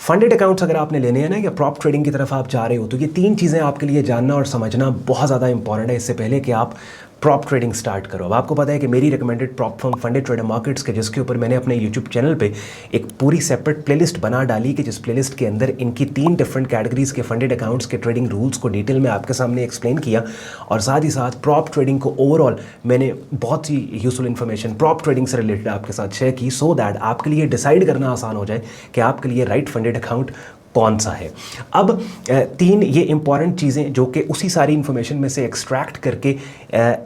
Funded accounts अगर आपने लेने हैं ना या प्रॉप ट्रेडिंग की तरफ आप जा रहे हो तो ये 3 चीज़ें आपके लिए जानना और समझना बहुत ज़्यादा इंपॉर्टेंट है इससे पहले कि आप प्रॉप ट्रेडिंग स्टार्ट करो। अब आपको पता है कि मेरी recommended prop firm funded trader markets के, जिसके ऊपर मैंने अपने यूट्यूब चैनल पे एक पूरी सेपरेट प्लेलिस्ट बना डाली कि जिस प्लेलिस्ट के अंदर इनकी 3 डिफरेंट कैटेगरीज के फंडेड अकाउंट्स के ट्रेडिंग रूल्स को डिटेल में आपके सामने एक्सप्लेन किया और साथ ही साथ प्रॉप ट्रेडिंग को ओवरऑल मैंने बहुत सी यूजफुल इन्फॉर्मेशन प्रॉप ट्रेडिंग से रिलेटेड आपके साथ शेयर की, सो दैट आपके लिए डिसाइड करना आसान हो जाए कि आपके लिए राइट फंडेड अकाउंट कौन सा है। अब 3 ये इंपॉर्टेंट चीज़ें जो कि उसी सारी इन्फॉर्मेशन में से एक्सट्रैक्ट करके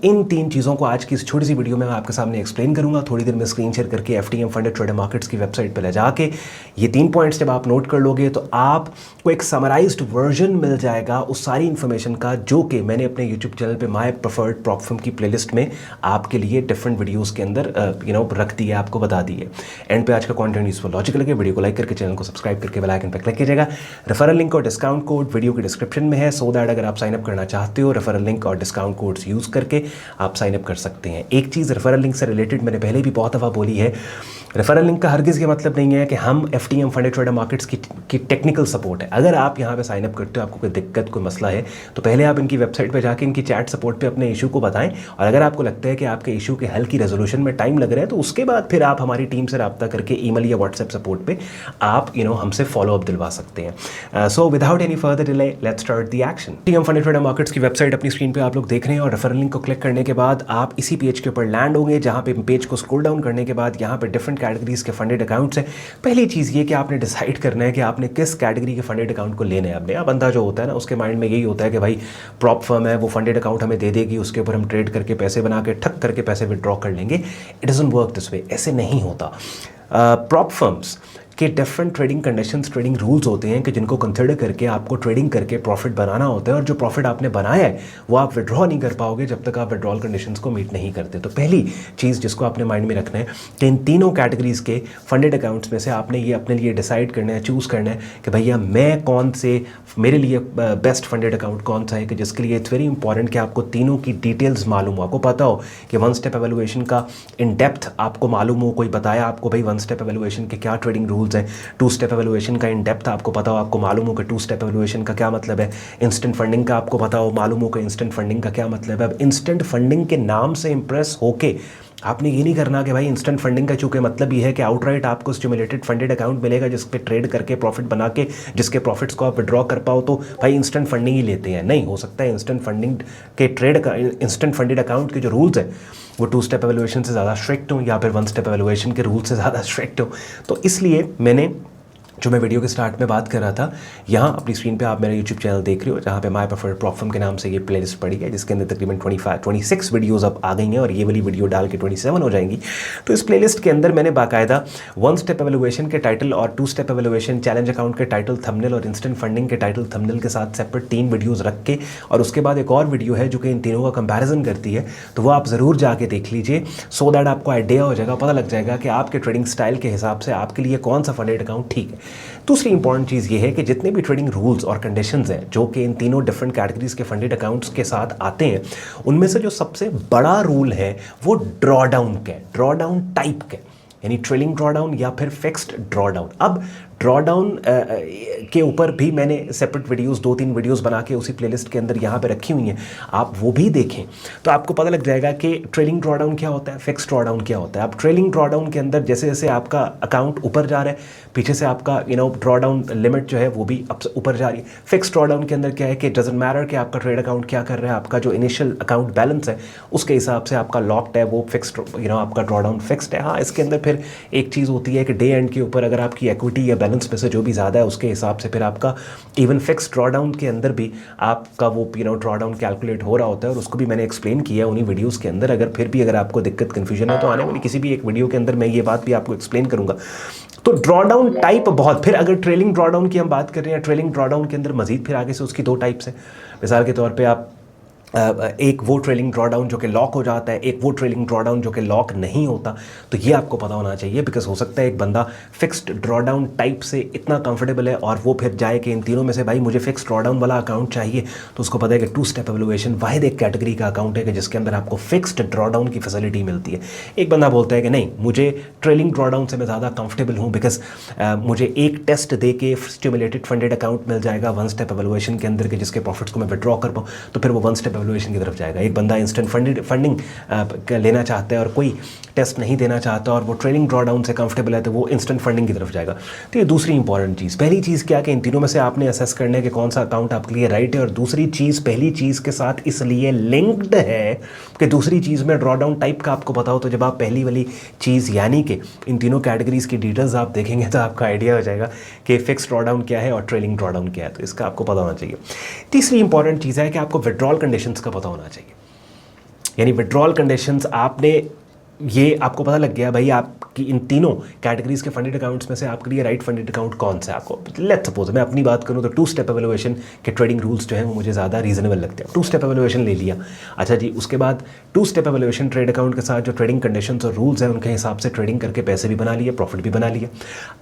इन 3 चीज़ों को आज की इस छोटी सी वीडियो में मैं आपके सामने एक्सप्लेन करूंगा। थोड़ी देर में स्क्रीन शेयर करके FTM फंडेड ट्रेडर मार्केट्स की वेबसाइट पर ले जाके ये 3 पॉइंट्स जब आप नोट कर लोगे तो आपको एक समराइज्ड वर्जन मिल जाएगा उस सारी इन्फॉर्मेशन का जो कि मैंने अपने यूट्यूब चैनल पर माई प्रेफर्ड प्रॉप फर्म की प्लेलिस्ट में आपके लिए डिफरेंट वीडियोज़ के अंदर रख दी है, आपको बता दी है। एंड पे आज का कॉन्टेंट यूजफुल लॉजिकल लगे, वीडियो को लाइक करके चैनल को सब्सक्राइब करके बेल आइकन पर क्लिक कीजिएगा। रेफरल लिंक और डिस्काउंट कोड वीडियो के डिस्क्रिप्शन में है, सो दैट अगर आप साइन अप करना चाहते हो रेफरल लिंक और डिस्काउंट कोड्स यूज़ करके आप साइन अप कर सकते हैं। एक चीज़ रेफरल लिंक से रिलेटेड मैंने पहले भी बहुत दफ़ा बोली है, रेफरल लिंक का हरगिज़ ये मतलब नहीं है कि हम FTM फंडेड ट्रेडर मार्केट्स की टेक्निकल सपोर्ट है। अगर आप यहाँ पे साइन अप करते हो, आपको कोई दिक्कत कोई मसला है तो पहले आप इनकी वेबसाइट पे जाके इनकी चैट सपोर्ट पे अपने इशू को बताएं और अगर आपको लगता है कि आपके इशू के हल की रेजोल्यूशन में टाइम लग रहा है तो उसके बाद फिर आप हमारी टीम से रब्ता करके ईमेल या व्हाट्सएप सपोर्ट पे आप हमसे फॉलो अप दिलवा सकते हैं। So without any further delay let's start the action. FTM funded trader markets की वेबसाइट अपनी स्क्रीन पे आप लोग देख रहे हैं और रेफरल लिंक को क्लिक करने के बाद आप इसी पेज के ऊपर लैंड होंगे, जहाँ पे पेज को स्क्रॉल डाउन करने के बाद यहाँ पे डिफरेंट कैटेगरीज के फंडेड अकाउंट्स है। पहली चीज़ ये कि आपने डिसाइड करना है कि आपने किस कैटेगरी के फंडेड अकाउंट को लेना है। अपने अब बंदा जो होता है ना उसके माइंड में यही होता है कि भाई प्रॉप फर्म है, वो फंडेड अकाउंट हमें दे देगी, उसके ऊपर हम ट्रेड करके पैसे बना के ठक करके पैसे विड्रॉ कर लेंगे। It doesn't work this way, ऐसे नहीं होता। प्रॉप फर्म्स के different trading conditions, trading rules होते हैं कि जिनको कंसिडर करके आपको ट्रेडिंग करके प्रॉफिट बनाना होता है और जो प्रॉफिट आपने बनाया है वो आप विड्रॉ नहीं कर पाओगे जब तक आप विड्रॉल कंडीशंस को मीट नहीं करते। तो पहली चीज़ जिसको आपने माइंड में रखना है कि इन तीनों कैटेगरीज के फंडेड अकाउंट्स में से आपने ये अपने लिए डिसाइड करना है, चूज़ करना है कि भैया मैं कौन से, मेरे लिए बेस्ट फंडेड अकाउंट कौन सा है, कि जिसके लिए इट्स वेरी इंपॉर्टेंट कि आपको तीनों की डिटेल्स मालूम हो, आपको पता हो कि 1 स्टेप एवेलुएशन का इन डेप्थ आपको मालूम हो, कोई बताया आपको भाई 1 स्टेप एवेलुएशन के क्या ट्रेडिंग रूल्स हैं, 2 स्टेप एवेलुएशन का इन डेप्थ आपको पता हो, आपको मालूम हो कि 2 स्टेप एवेलुएशन का क्या मतलब है, इंस्टेंट फंडिंग का आपको पता हो, मालूम हो कि इंस्टेंट फंडिंग का क्या मतलब है। अब इंस्टेंट फंडिंग के नाम से इंप्रेस होके आपने ये नहीं करना कि भाई इंस्टेंट फंडिंग का चूंकि मतलब ये है कि आउटराइट आपको स्टिमुलेटेड फंडेड अकाउंट मिलेगा जिस पे ट्रेड करके प्रॉफिट बना के जिसके प्रॉफिट्स को आप विड्रॉ कर पाओ तो भाई इंस्टेंट फंडिंग ही लेते हैं। नहीं हो सकता है। इंस्टेंट फंडिंग के ट्रेड का, इंस्टेंट फंडेड अकाउंट के जो रूल्स हैं वो 2 स्टेप एवेलुएशन से ज़्यादा स्ट्रिक्ट हो या फिर 1 स्टेप एवेलुएशन के रूल से ज़्यादा स्ट्रिक्ट हो। तो इसलिए मैंने जो मैं वीडियो के स्टार्ट में बात कर रहा था, यहाँ अपनी स्क्रीन पे आप मेरा यूट्यूब चैनल देख रहे हो जहाँ पे माई प्रेफर्ड प्रॉप फर्म के नाम से ये प्लेलिस्ट पड़ी है जिसके अंदर तकरीबन 26 वीडियोस अब आ गई हैं और ये वाली वीडियो डाल के 27 हो जाएंगी। तो इस प्लेलिस्ट के अंदर मैंने बाकायदा 1 स्टेप एवेलुएशन के टाइटल और 2 स्टेप एवेलुएशन चैलेंज अकाउंट के टाइटल थंबनेल और इंस्टेंट फंडिंग के टाइटल थंबनेल के साथ सेपरेट 3 वीडियोज़ रख के और उसके बाद एक और वीडियो है जो कि इन तीनों का कंपेरिजन करती है, तो वो आप ज़रूर जाके देख लीजिए, सो दैट आपको आइडिया हो जाएगा, पता लग जाएगा कि आपके ट्रेडिंग स्टाइल के हिसाब से आपके लिए कौन सा फंडेड अकाउंट ठीक है। दूसरी इंपॉर्टेंट चीज़ ये है कि जितने भी ट्रेडिंग रूल्स और कंडीशंस हैं जो कि इन तीनों डिफरेंट कैटेगरीज के फंडेड अकाउंट्स के साथ आते हैं, उनमें से जो सबसे बड़ा रूल है वो ड्रॉ डाउन का, ड्रॉ डाउन टाइप का, यानी ट्रेलिंग ड्रॉ डाउन या फिर फिक्स्ड ड्रॉ डाउन। अब ड्रॉ डाउन के ऊपर भी मैंने सेपरेट वीडियोस 2-3 वीडियोस बना के उसी प्लेलिस्ट के अंदर यहाँ पे रखी हुई हैं, आप वो भी देखें तो आपको पता लग जाएगा कि ट्रेलिंग ड्रॉ डाउन क्या होता है, फिक्स ड्रॉ डाउन क्या होता है। अब ट्रेलिंग ड्रॉ डाउन के अंदर जैसे जैसे आपका अकाउंट ऊपर जा रहा है, पीछे से आपका ड्रॉ डाउन लिमिट जो है वो भी ऊपर जा रही है। फिक्स ड्रॉ डाउन के अंदर क्या है कि डजंट मैटर कि आपका ट्रेड अकाउंट क्या कर रहा है, आपका जो इनिशियल अकाउंट बैलेंस है उसके हिसाब से आपका लॉक्ड है, वो फिक्स्ड आपका ड्रॉ डाउन फिक्स्ड है। हाँ, इसके अंदर फिर एक चीज़ होती है कि डे एंड के ऊपर अगर आपकी इक्विटी या बैलेंस में से जो भी ज़्यादा है उसके हिसाब से फिर आपका इवन फिक्स ड्रॉ डाउन के अंदर भी आपका वो ड्रॉ डाउन कैलकुलेट हो रहा होता है और उसको भी मैंने एक्सप्लेन किया है उन्हीं वीडियोस के अंदर। अगर फिर भी अगर आपको दिक्कत कन्फ्यूजन है तो आने वाली किसी भी एक वीडियो के अंदर मैं ये बात भी आपको एक्सप्लेन करूंगा। तो ड्रॉ डाउन टाइप बहुत, फिर अगर ट्रेलिंग ड्रॉ डाउन की हम बात कर रहे हैं, ट्रेलिंग ड्रॉ डाउन के अंदर मजीद फिर आगे से उसकी 2 टाइप्स हैं। मिसाल के तौर पर आप एक वो ट्रेलिंग ड्रॉडाउन जो कि लॉक हो जाता है, एक वो ट्रेलिंग ड्रॉडाउन जो कि लॉक नहीं होता। तो ये आपको पता होना चाहिए, बिकॉज हो सकता है एक बंदा फिक्स्ड ड्रॉडाउन टाइप से इतना कंफर्टेबल है और वो फिर जाए कि इन तीनों में से भाई मुझे फिक्स्ड ड्रॉडाउन वाला अकाउंट चाहिए, तो उसको पता है कि टू स्टेप एवल्यूएशन वाहिद एक कैटेगरी का अकाउंट है कि जिसके अंदर आपको फिक्स्ड ड्रॉडाउन की फैसिलिटी मिलती है। एक बंदा बोलता है कि नहीं, मुझे ट्रेलिंग ड्रॉडाउन से मैं ज़्यादा कंफर्टेबल हूँ, बिकॉज मुझे एक टेस्ट दे के स्टिमुलेटेड फंडेड अकाउंट मिल जाएगा वन स्टेप एवल्यूएशन के अंदर के जिसके प्रॉफिट्स को मैं विड्रॉ कर पाऊँ, तो फिर वो वन स्टेप एवल्यूएशन की तरफ जाएगा। एक बंदा इंस्टेंट फंडिंग लेना चाहता है और कोई टेस्ट नहीं देना चाहता और वो ट्रेलिंग ड्रॉडाउन से कंफर्टेबल है, तो वो इंस्टेंट फंडिंग की तरफ जाएगा। तो ये दूसरी इंपॉर्टेंट चीज़। पहली चीज़ क्या कि इन तीनों में से आपने असेस करना है कि कौन सा अकाउंट आपके लिए राइट है, और दूसरी चीज़ पहली चीज़ के साथ इसलिए लिंक्ड है कि दूसरी चीज़ में ड्रॉडाउन टाइप का आपको पता हो, तो जब आप पहली वाली चीज़ यानी कि इन तीनों कैटेगरीज की डिटेल्स आप देखेंगे तो आपका आइडिया हो जाएगा कि फिक्स ड्रॉडाउन क्या है और ट्रेलिंग ड्रॉडाउन क्या है, तो इसका आपको पता होना चाहिए। तीसरी इंपॉर्टेंट चीज़ है कि आपको विड्रॉल कंडीशंस का पता होना चाहिए। यानी विड्रॉल कंडीशंस आपने, ये आपको पता लग गया भाई आपकी इन तीनों कैटेगरीज के फंडेड अकाउंट्स में से आपके लिए राइट फंडेड अकाउंट कौन सा है। आपको लेट्स सपोज मैं अपनी बात करूं तो टू स्टेप एवल्यूएशन के ट्रेडिंग रूल्स जो हैं वो मुझे ज़्यादा रीजनेबल लगते हैं। टू स्टेप एवल्यूएशन ले लिया, अच्छा जी, उसके बाद टू स्टेप एवल्यूएशन ट्रेड अकाउंट के साथ जो ट्रेडिंग कंडीशंस और रूल्स हैं उनके हिसाब से ट्रेडिंग करके पैसे भी बना लिए, प्रॉफिट भी बना लिया।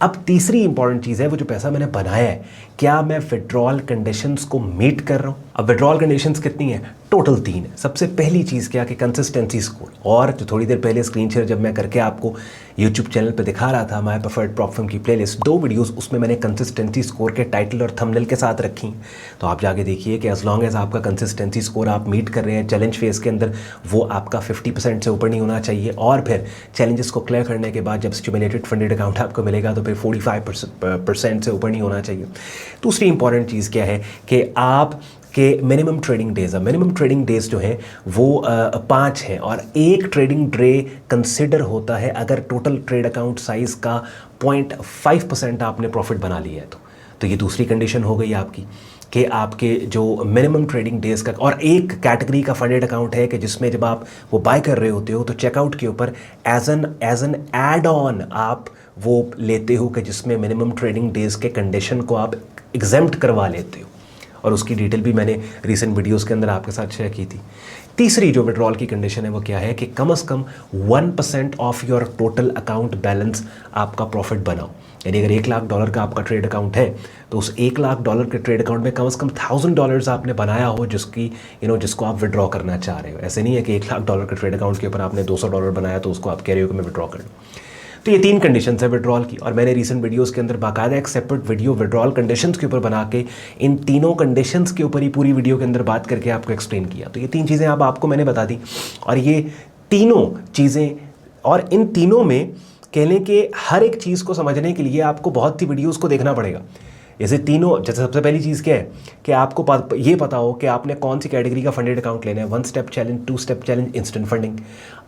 अब तीसरी इंपॉर्टेंट चीज़ है वो जो पैसा मैंने बनाया है, क्या मैं विड्रॉल कंडीशंस को मीट कर रहा हूँ। अब विड्रॉल कंडीशंस कितनी है, टोटल 3 है। सबसे पहली चीज़ क्या कि कंसिस्टेंसी स्कोर, और जो थोड़ी देर पहले स्क्रीन शेयर जब मैं करके आपको यूट्यूब चैनल पे दिखा रहा था माय प्रेफर्ड प्रॉप फर्म की प्लेलिस्ट, 2 वीडियोस उसमें मैंने कंसिस्टेंसी स्कोर के टाइटल और थंबनेल के साथ रखी, तो आप जाके देखिए कि एज लॉन्ग एज आपका कंसिस्टेंसी स्कोर आप मीट कर रहे हैं चैलेंज फेज के अंदर, वो आपका 50% से ऊपर नहीं होना चाहिए, और फिर चैलेंजेस को क्लियर करने के बाद जब स्टिमुलेटेड फंडेड अकाउंट आपको मिलेगा तो फिर 45% से ऊपर नहीं होना चाहिए। दूसरी इंपॉर्टेंट चीज़ क्या है कि आप के मिनिमम ट्रेडिंग डेज है, मिनिमम ट्रेडिंग डेज जो हैं वो 5 हैं, और एक ट्रेडिंग डे कंसिडर होता है अगर टोटल ट्रेड अकाउंट साइज़ का 0.5% आपने प्रॉफिट बना लिया है तो ये दूसरी कंडीशन हो गई आपकी कि आपके जो मिनिमम ट्रेडिंग डेज का, और एक कैटेगरी का फंडेड अकाउंट है कि जिसमें जब आप वो बाय कर रहे होते हो तो चेकआउट के ऊपर एज एन एड ऑन आप वो लेते हो कि जिसमें मिनिमम ट्रेडिंग डेज के कंडीशन को आप एग्जेम्प्ट करवा लेते हो, और उसकी डिटेल भी मैंने रीसेंट वीडियोस के अंदर आपके साथ शेयर की थी। तीसरी जो विड्रॉल की कंडीशन है वो क्या है कि कम से कम 1% of your total account balance आपका प्रॉफिट बनाओ। यानी अगर $1,00,000 का आपका ट्रेड अकाउंट है तो उस $1,00,000 के ट्रेड अकाउंट में कम से कम $1,000 आपने बनाया हो जिसकी जिसको आप विड्रॉ करना चाह रहे हो। ऐसे नहीं है कि $1,00,000 के ट्रेड अकाउंट के ऊपर आपने $200 बनाया तो उसको आप कह रहे हो कि मैं विड्रॉ कर लूँ। तो ये 3 कंडीशंस है विड्रॉल की, और मैंने रीसेंट वीडियोस के अंदर बाकायदा एक सेपरेट वीडियो विड्रॉल कंडीशंस के ऊपर बना के इन तीनों कंडीशंस के ऊपर ही पूरी वीडियो के अंदर बात करके आपको एक्सप्लेन किया। तो ये 3 चीज़ें अब आपको मैंने बता दी, और ये तीनों चीज़ें, और इन तीनों में कहने के हर एक चीज़ को समझने के लिए आपको बहुत सी वीडियोज़ को देखना पड़ेगा। जैसे सबसे पहली चीज़ क्या है कि आपको ये पता हो कि आपने कौन सी कैटेगरी का फंडेड अकाउंट लेना है, 1 step challenge, 2 step challenge, instant funding.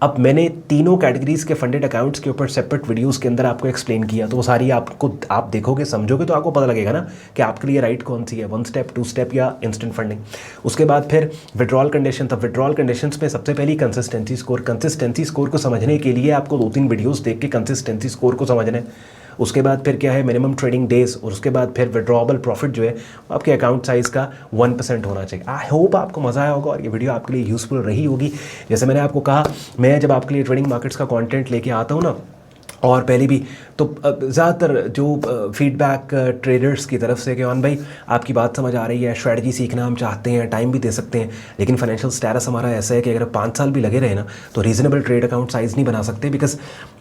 अब मैंने तीनों कैटेगरीज के फंडेड अकाउंट्स के ऊपर सेपरेट वीडियोस के अंदर आपको एक्सप्लेन किया, तो वो सारी आप देखोगे समझोगे तो आपको पता लगेगा ना कि आपके लिए राइट कौन सी है, 1 स्टेप, 2 स्टेप या इंस्टेंट फंडिंग। उसके बाद फिर विड्रॉल कंडीशन, तब विड्रॉल कंडीशंस में सबसे पहली कंसिस्टेंसी स्कोर को समझने के लिए आपको 2-3 वीडियोज़ देख के कंसिस्टेंसी स्कोर को समझना है। उसके बाद फिर क्या है मिनिमम ट्रेडिंग डेज, और उसके बाद फिर विड्रॉबल प्रॉफिट जो है आपके अकाउंट साइज़ का 1% होना चाहिए। आई होप आपको मज़ा आया होगा और ये वीडियो आपके लिए यूज़फुल रही होगी। जैसे मैंने आपको कहा, मैं जब आपके लिए ट्रेडिंग मार्केट्स का कंटेंट लेके आता हूँ ना, और पहले भी तो ज़्यादातर जो फीडबैक ट्रेडर्स की तरफ से कि ऑन भाई आपकी बात समझ आ रही है, स्ट्रैटेजी सीखना हम चाहते हैं, टाइम भी दे सकते हैं, लेकिन फाइनेंशियल स्टेटस हमारा ऐसा है कि अगर 5 साल भी लगे रहे ना तो रीज़नेबल ट्रेड अकाउंट साइज़ नहीं बना सकते। बिकॉज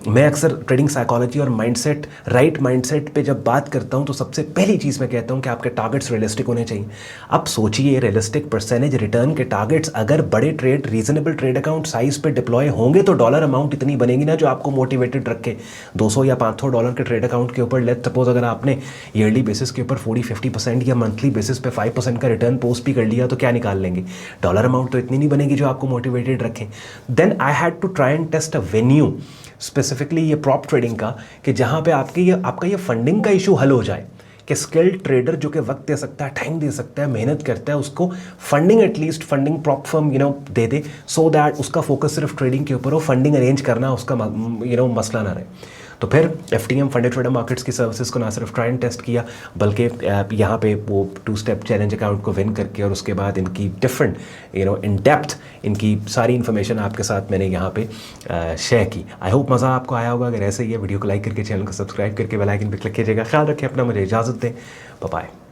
मैं अक्सर ट्रेडिंग साइकोलॉजी और माइंडसेट, राइट माइंडसेट पे जब बात करता हूँ तो सबसे पहली चीज़ मैं कहता हूँ कि आपके टारगेट्स रियलिस्टिक होने चाहिए। अब सोचिए रियलिस्टिक परसेंटेज रिटर्न के टारगेट्स अगर बड़े trade reasonable trade account size पे डिप्लॉय होंगे तो डॉलर अमाउंट इतनी बनेगी ना जो आपको मोटिवेटेड रखे। 200 या $500 के ट्रेड अकाउंट के ऊपर लेट्स सपोज अगर आपने ईयरली बेसिस के ऊपर 40-50% या मंथली बेसिस पे 5% का रिटर्न पोस्ट भी कर लिया तो क्या निकाल लेंगे, डॉलर अमाउंट तो इतनी नहीं बनेगी जो आपको मोटिवेटेड रखें। Then I had to try and test a venue specifically ये प्रॉप ट्रेडिंग का, कि जहाँ पे आपका ये फंडिंग का इशू हल हो जाए कि स्किल्ड ट्रेडर जो कि वक्त दे सकता है, टाइम दे सकता है, मेहनत करता है, उसको funding at least funding prop firm they they, so that उसका फोकस सिर्फ ट्रेडिंग के ऊपर हो, फंडिंग अरेंज करना उसका मसला ना रहे। तो फिर FTM फंडेड ट्रेडर मार्केट्स की सर्विसेज को ना सिर्फ ट्राई एंड टेस्ट किया, बल्कि यहाँ पे वो 2 स्टेप चैलेंज अकाउंट को विन करके और उसके बाद इनकी डिफरेंट इन डेप्थ इनकी सारी इन्फॉर्मेशन आपके साथ मैंने यहाँ पे शेयर की। आई होप मज़ा आपको आया होगा। अगर ऐसे ही है, वीडियो को लाइक करके चैनल को सब्सक्राइब करके बेल आइकन पे क्लिक कीजिएगा। ख्याल रखें अपना, मुझे इजाज़त दें। Bye bye.